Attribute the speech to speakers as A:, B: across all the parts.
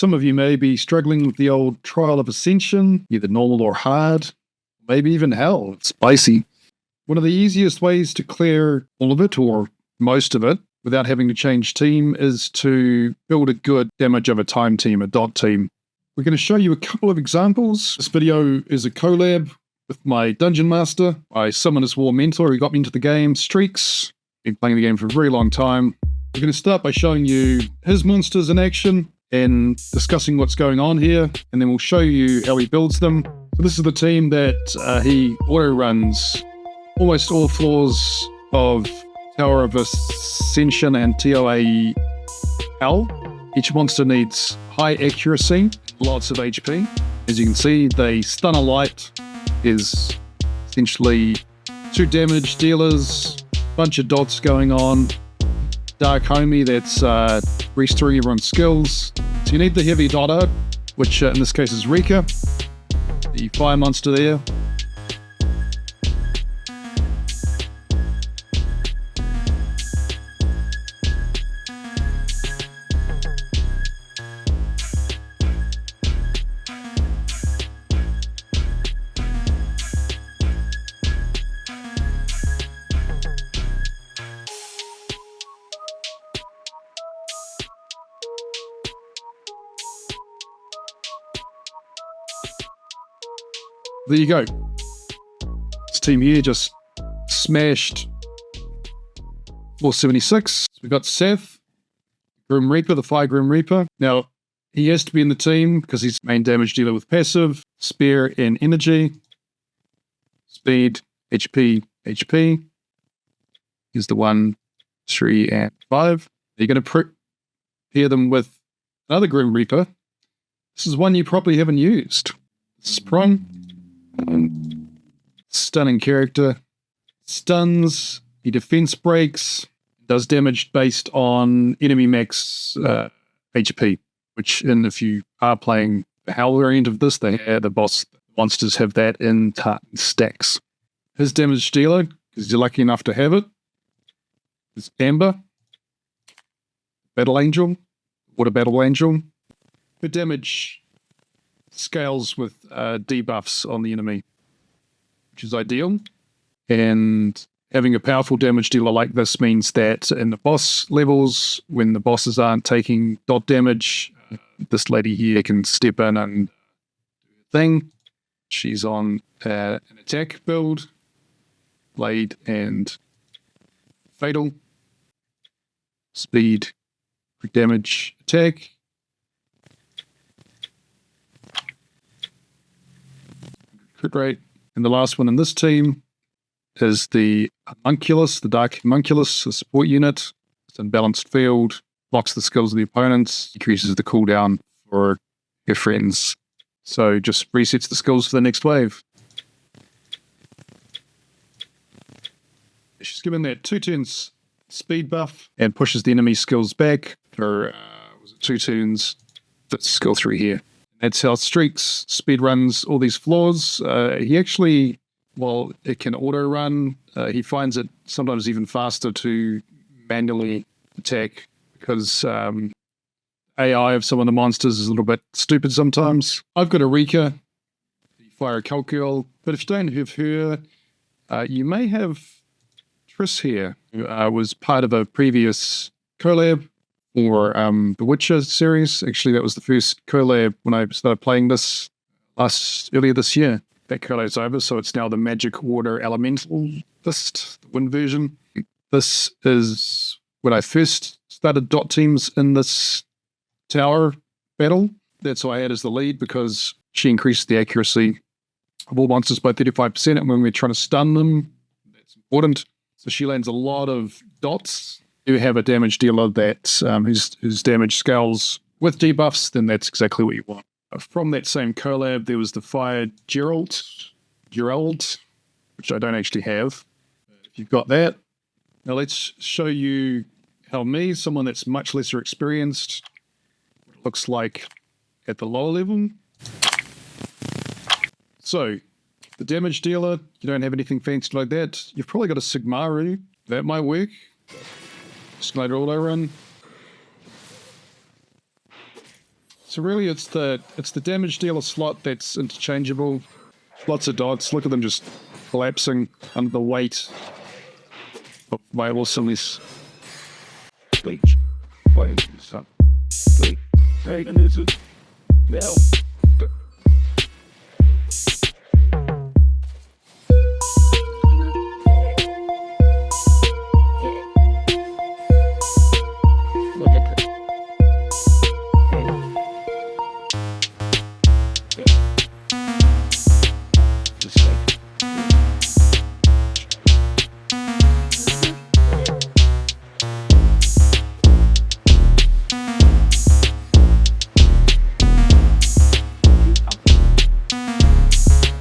A: Some of you may be struggling with the old trial of ascension, either normal or hard, maybe even hell, it's spicy. One of the easiest ways to clear all of it, or most of it, without having to change team is to build a good damage over time team, a dot team. We're going to show you a couple of examples. This video is a collab with my Dungeon Master, my Summoner's War mentor who got me into the game, Streaks. Been playing the game for a very long time. We're going to start by showing you his monsters in action and discussing what's going on here, and then we'll show you how he builds them. So this is the team that he auto-runs almost all floors of Tower of Ascension and TOA Hell. Each monster needs high accuracy, lots of HP. As you can see, they stun a light, is essentially 2 damage dealers, bunch of dots going on. Dark Homie, that's restoring everyone's skills. So you need the heavy dotter, which in this case is Rika, the fire monster there. There you go. This team here just smashed 476. We've got Sath, Grim Reaper, the Fire Grim Reaper. Now, he has to be in the team because he's main damage dealer with passive, spear, and energy. Speed, HP, HP. Here's the 1, 3, and 5. You're going to pair them with another Grim Reaper. This is one you probably haven't used. Sprung. Stunning character. Stuns, he defense breaks, does damage based on enemy max HP, which if you are playing the Hell variant of this, the boss monsters have that in stacks. His damage dealer, because you're lucky enough to have it, is Amber, Battle Angel, Water Battle Angel. Her damage scales with debuffs on the enemy, which is ideal. And having a powerful damage dealer like this means that in the boss levels, when the bosses aren't taking dot damage, this lady here can step in and do a thing. She's on an attack build, Blade and Fatal. Speed, quick damage, attack. Crit rate. And the last one in this team is the Homunculus, the Dark Homunculus, the support unit. It's in balanced field, blocks the skills of the opponents, decreases the cooldown for your friends. So just resets the skills for the next wave. She's given that 2 turns speed buff and pushes the enemy skills back for 2 turns. That's skill 3 here. That's how Streaks speed runs all these floors. He actually, while it can auto run, he finds it sometimes even faster to manually attack because AI of some of the monsters is a little bit stupid sometimes. I've got a Rika, the Fire Calcul, but if you don't have her, you may have Triss here, who was part of a previous collab or the Witcher series. Actually, that was the first collab when I started playing this earlier this year. That collab's over, so it's now the Magic Water Elementalist, the Wind version. This is when I first started dot teams in this tower battle. That's who I had as the lead because she increased the accuracy of all monsters by 35%, and when we're trying to stun them, that's important. So she lands a lot of dots. If you have a damage dealer that whose damage scales with debuffs, then that's exactly what you want. From that same collab, there was the Fire Gerald, which I don't actually have. If you've got that, now let's show you how someone that's much lesser experienced, what it looks like at the lower level. So, the damage dealer, you don't have anything fancy like that. You've probably got a Sigmarus. That might work. Escalator auto run. So really, it's the damage dealer slot that's interchangeable. Lots of dots. Look at them just collapsing under the weight of my awesomeness.
B: Bleach. Wait, stop. Bleach. Hey, and this is now. Look at that. Just like.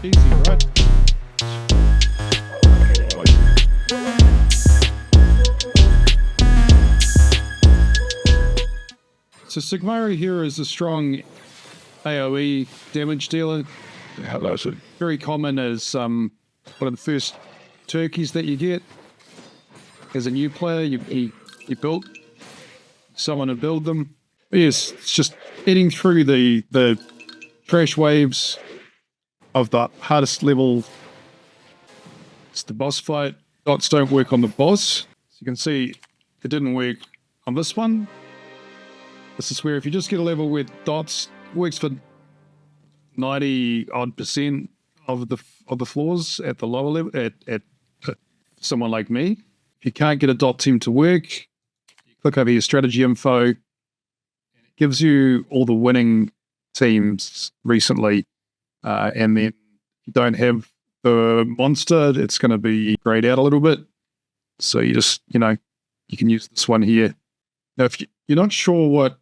A: Easy, right? So Sigmarus here is a strong AoE damage dealer.
B: How does it?
A: Very common as one of the first turkeys that you get as a new player. You built someone to build them. But yes, it's just eating through the trash waves of the hardest level. It's the boss fight. Dots don't work on the boss. So you can see it didn't work on this one. This is where if you just get a level with dots, works for 90% of the floors at the lower level at someone like me. If you can't get a dot team to work, you click over your strategy info, and it gives you all the winning teams recently. And then if you don't have the monster, it's going to be grayed out a little bit. So you just, you can use this one here. Now, if you're not sure what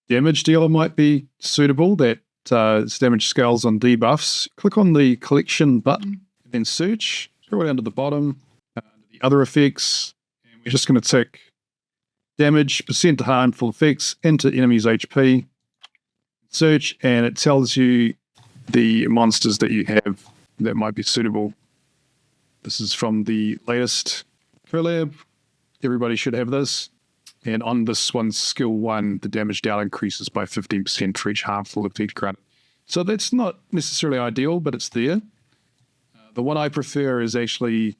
A: damage dealer might be suitable, that its damage scales on debuffs, click on the collection button, and then search, scroll down to the bottom, the other effects, and we're just going to tick damage, percent to harmful effects, into enemy's HP, search, and it tells you the monsters that you have that might be suitable. This is from the latest collab. Everybody should have this. And on this one's skill 1, the damage down increases by 15% for each harmful effect granted. So that's not necessarily ideal, but it's there. The one I prefer is actually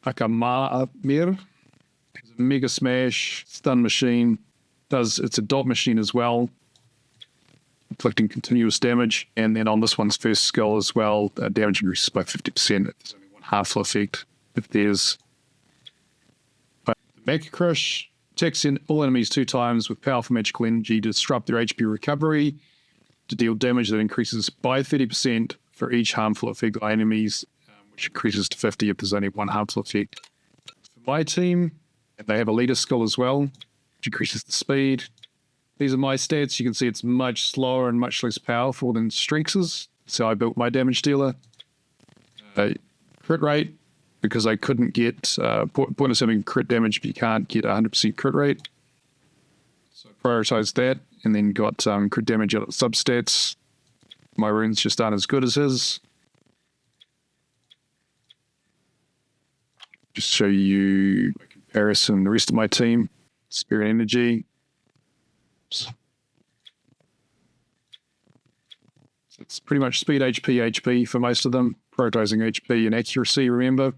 A: Akamir. It's a Mega Smash, stun machine. It's a dot machine as well, inflicting continuous damage. And then on this one's first skill as well, damage increases by 50% if there's only one harmful effect. If there's Mega Crush, attacks in all enemies 2 times with powerful magical energy to disrupt their HP recovery, to deal damage that increases by 30% for each harmful effect by enemies, which increases to 50 if there's only one harmful effect. For my team, and they have a leader skill as well, which increases the speed. These are my stats. You can see it's much slower and much less powerful than Strength's. So I built my damage dealer. Crit rate, because I couldn't get, point is having crit damage, but you can't get 100% crit rate. So I prioritized that, and then got crit damage out of substats. My runes just aren't as good as his. Just show you by comparison the rest of my team. Spirit Energy. So it's pretty much speed, HP for most of them. Prioritizing HP and accuracy, remember.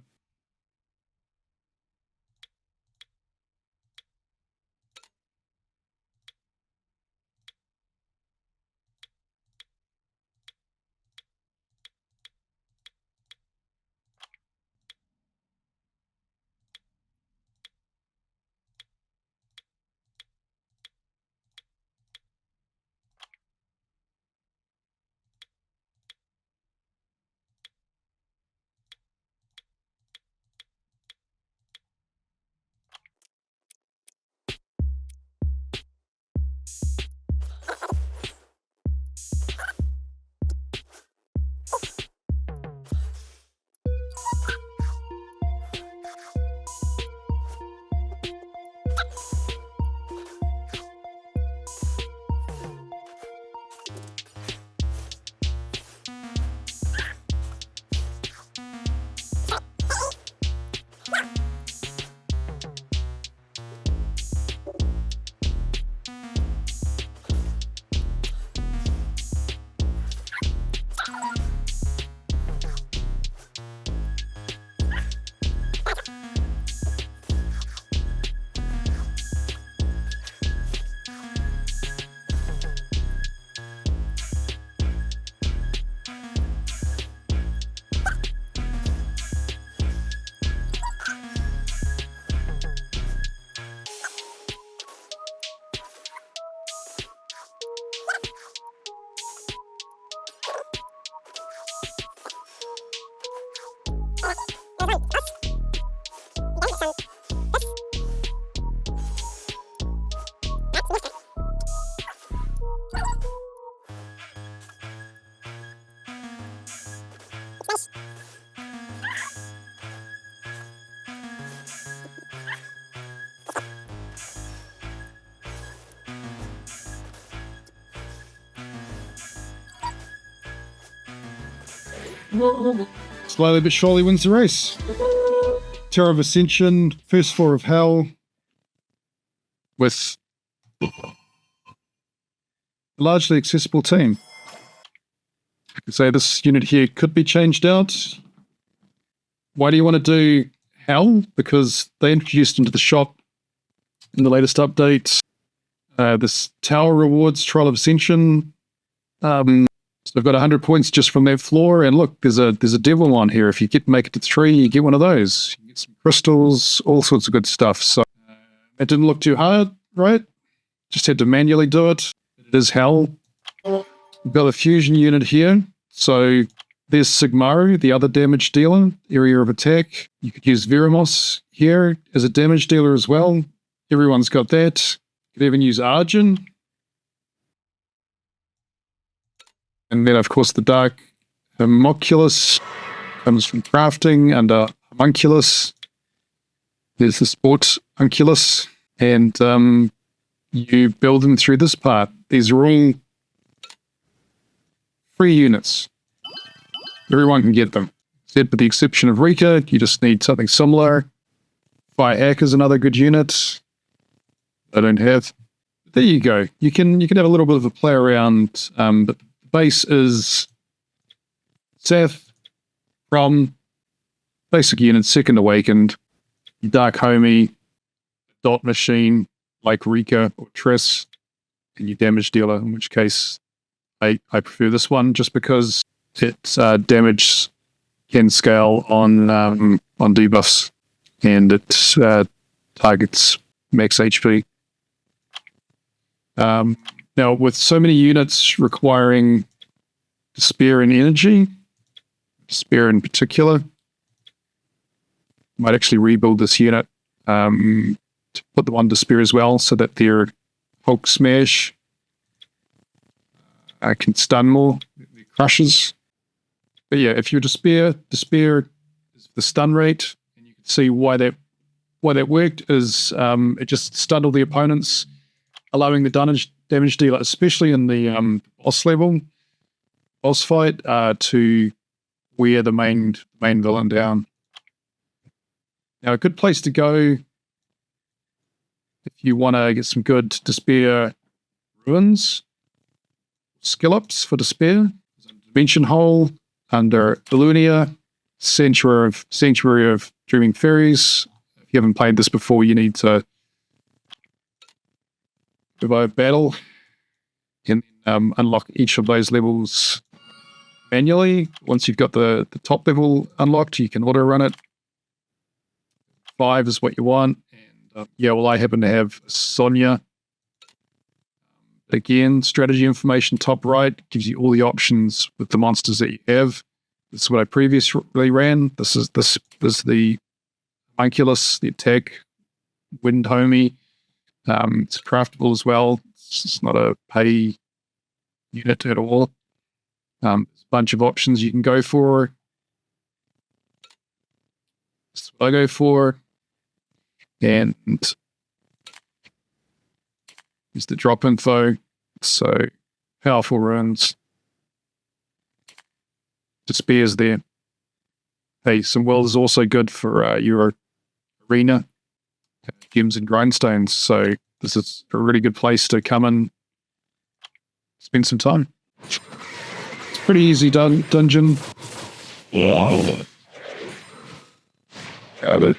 A: slowly but surely wins the race. Terror of Ascension, first floor of Hell, with a largely accessible team. I could say this unit here could be changed out. Why do you want to do Hell? Because they introduced into the shop in the latest update this Tower Rewards Trial of Ascension. So they've got 100 points just from that floor, and look, there's a devil one here. If you make it to 3, you get one of those. You get some crystals, all sorts of good stuff. So it didn't look too hard, right? Just had to manually do it. It is Hell. We've got a fusion unit here. So there's Sigmarus, the other damage dealer, area of attack. You could use Veromos here as a damage dealer as well. Everyone's got that. You could even use Arang. And then, of course, the Dark Homunculus comes from crafting under Homunculus. There's the Sport Unculus. And you build them through this part. These are all free units. Everyone can get them. Except with the exception of Rika, you just need something similar. Fire Hack is another good unit. I don't have. There you go. You can have a little bit of a play around, but base is Sath from basic unit, Second Awakened, Dark Homie, Dot Machine like Rika or Triss, and your damage dealer, in which case I prefer this one just because its damage can scale on debuffs, and it targets max HP. Now, with so many units requiring Despair and Energy, Despair in particular, might actually rebuild this unit to put them on Despair as well, so that their Hulk Smash can stun more, their crushes. But yeah, if you're Despair is the stun rate, and you can see why that worked is it just stunned all the opponents, allowing the damage dealer, especially in the boss fight, to wear the main villain down. Now, a good place to go if you want to get some good Despair ruins, skill ups for Despair, Dimension Hole under Illunia, Sanctuary of Dreaming Fairies. If you haven't played this before, you need to survive battle and unlock each of those levels manually. Once you've got the top level unlocked, you can auto run it. 5 is what you want. And yeah, well, I happen to have Sonya. Again, strategy information top right gives you all the options with the monsters that you have. This is what I previously ran. This is the Homunculus, the attack, Wind Homie. It's craftable as well. It's not a pay unit at all. There's a bunch of options you can go for. This is what I go for. And here's the drop info. So, powerful runes. Despair's there. Hey, some world is also good for your arena, gems and grindstones. So, this is a really good place to come and spend some time. It's a pretty easy dungeon.
B: Wow. Got it.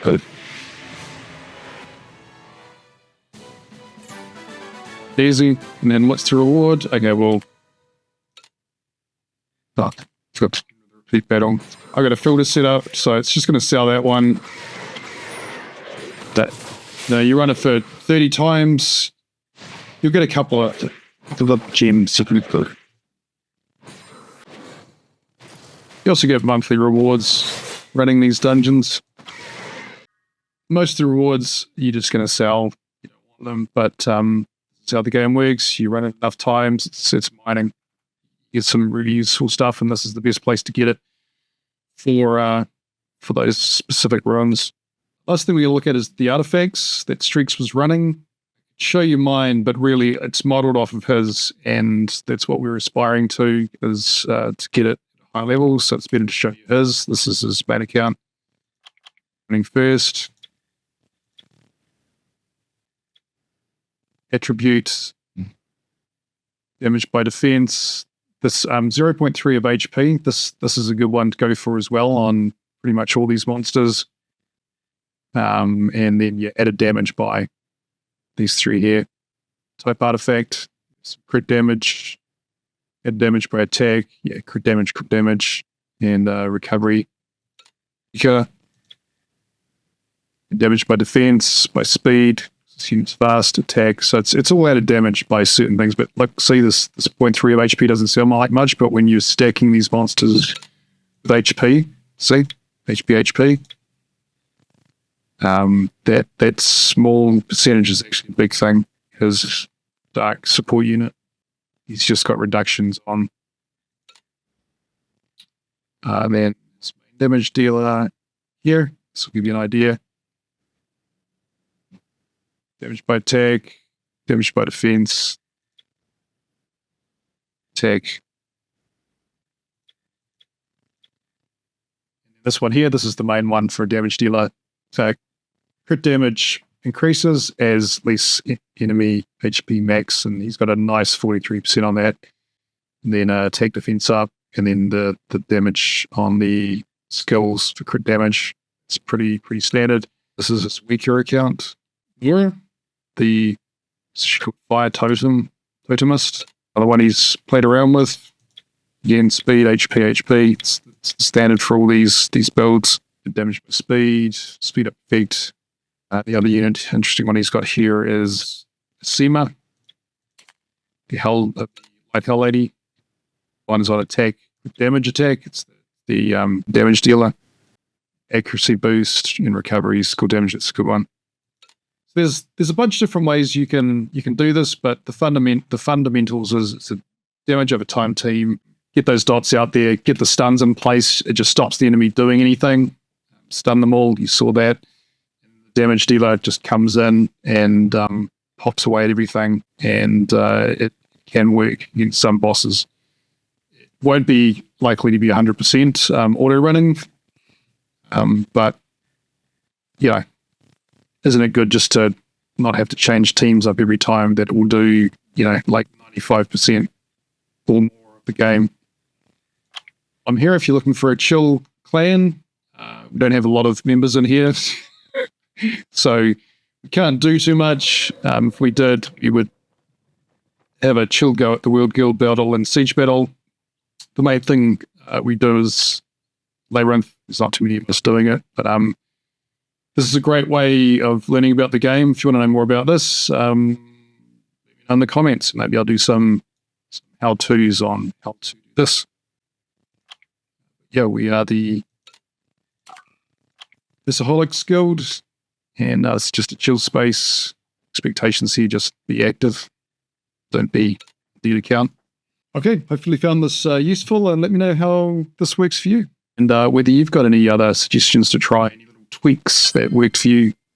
B: Good.
A: Easy. And then what's the reward? Okay, well, got repeat battle. I got a filter set up, so it's just going to sell that one. No, you run it for 30 times. You'll get a couple of gems. You also get monthly rewards running these dungeons. Most of the rewards you're just going to sell. You don't want them, but that's how the game works. You run it enough times, it's mining. You get some really useful stuff, and this is the best place to get it for those specific runs. Last thing we're going to look at is the artifacts that Streaks was running. show you mine, but really it's modeled off of his, and that's what we're aspiring to, is to get it at high levels. So it's better to show you his. This is his main account. Running first. Attribute. Damage by defense. This 0.3 of HP. This is a good one to go for as well on pretty much all these monsters. And then you added damage by these three here. Type artifact, crit damage, add damage by attack, yeah, crit damage, and recovery. Damage by defense, by speed, seems fast, attack. So it's all added damage by certain things. But like, see, this 0.3 of HP doesn't sound like much, but when you're stacking these monsters with HP, see, HP, that small percentage is actually a big thing. His Dark support unit, he's just got reductions on. Then damage dealer here. This will give you an idea. Damage by attack, damage by defense, attack. This one here, this is the main one for a damage dealer. So crit damage increases as less enemy HP max, and he's got a nice 43% on that. And then attack defense up, and then the damage on the skills for crit damage. It's pretty standard. This is his weaker account. Yeah. The fire totemist, another one he's played around with. Again, speed, HP. It's standard for all these builds. Damage by speed up effect. The other unit, interesting one he's got here is Sema, the light hell lady. One is on attack, damage attack. It's the damage dealer. Accuracy boost and recovery, skill damage. It's a good one. So there's a bunch of different ways you can do this, but the fundamentals is it's a damage over time team. Get those dots out there, get the stuns in place. It just stops the enemy doing anything. Stun them all. You saw that. The damage dealer just comes in and pops away at everything, and it can work against some bosses. It won't be likely to be 100% auto running, but you know, isn't it good just to not have to change teams up every time? That will do, like 95% or more of the game. I'm here if you're looking for a chill clan. We don't have a lot of members in here, so we can't do too much. If we did, we would have a chill go at the World Guild Battle and Siege Battle. The main thing we do is Labyrinth. There's not too many of us doing it, but this is a great way of learning about the game. If you want to know more about this, let me know in the comments. Maybe I'll do some how-tos on how to do this. Yeah, we are the Hissaholics Guild, and it's just a chill space. Expectations here, just be active. Don't be deal account. Okay, hopefully you found this useful, and let me know how this works for you. And whether you've got any other suggestions to try, any little tweaks that worked for you